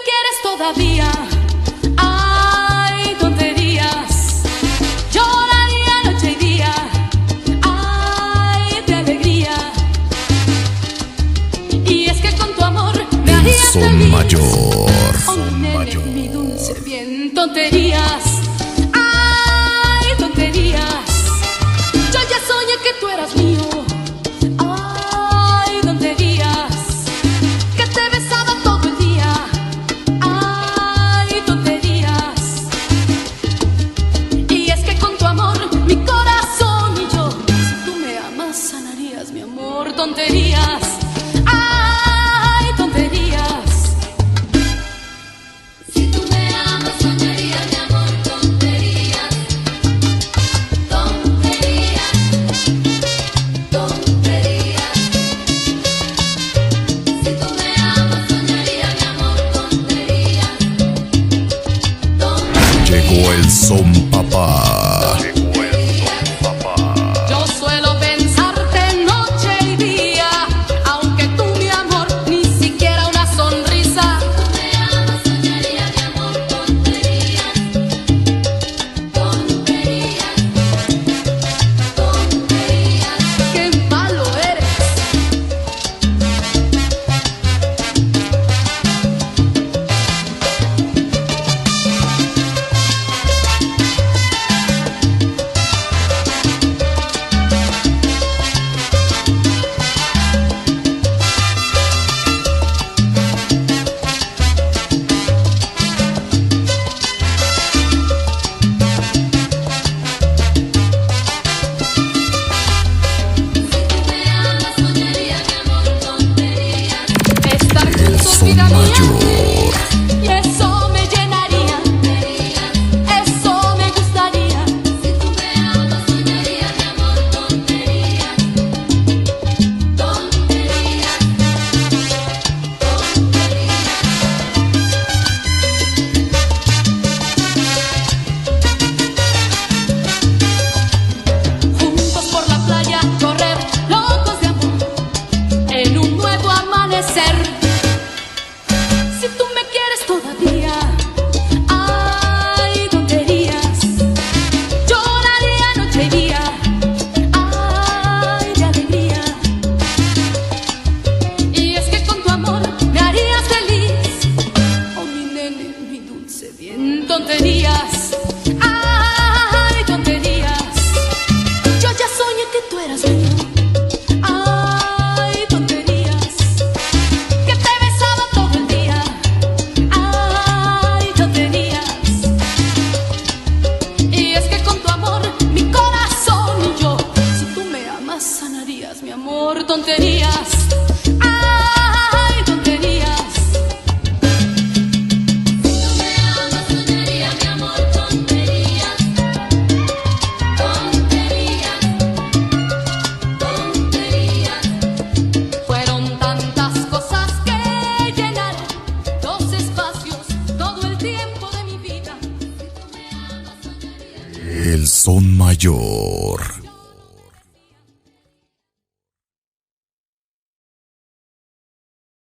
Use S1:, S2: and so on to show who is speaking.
S1: quieres todavía, ay, tonterías. Lloraría noche y día, ay, de alegría. Y es que con tu amor me harías
S2: Son
S1: feliz.
S2: mayor.
S1: Oh, nene, mi dulce bien, tonterías, ay, tonterías. Yo ya soñé que tú eras mío, ay, tonterías. Que te besaba todo el día, ay, tonterías. Y es que con tu amor mi corazón y yo, si tú me amas sanarías mi amor, tonterías, ay, tonterías.
S3: Si tú me amas, soñaría mi amor, tonterías, tonterías, tonterías. Si tú me amas, soñaría mi amor, tonterías, tonterías.
S2: Llegó el son papá.
S1: Yo suelo pensarte noche y día, aunque tú, mi amor, ni siquiera una sonrisa.
S3: Me amas, soñaría mi amor, tonterías, tonterías, tonterías.
S1: ¡Qué malo eres!
S3: Me amas, soñaría mi amor, tonterías,
S1: Estar juntos,
S2: Son
S1: vida mía,
S2: mayor.
S1: y eso me llenaría, eso me gustaría.
S3: si tú me amas, soñaría mi amor, tonterías, tonterías,
S1: Juntos por la playa, correr, locos de amor, en un nuevo amanecer. Si tú me quieres todavía, ay, tonterías. Lloraría noche y día, ay, de alegría. Y es que con tu amor me harías feliz. Oh, mi nene, mi dulce bien, tonterías, ay, tonterías. Yo ya soñé que tú eras mío, ay, tonterías. Que te besaba todo el día, ay, tonterías. Y es que con tu amor mi corazón y yo, si tú me amas sanarías mi amor, tonterías, ay, tonterías.
S3: me amas, soñaría mi amor, tonterías, tonterías, tonterías.
S1: Fueron tantas cosas que llenaron los espacios, todo el tiempo de mi vida.
S2: El son mayor.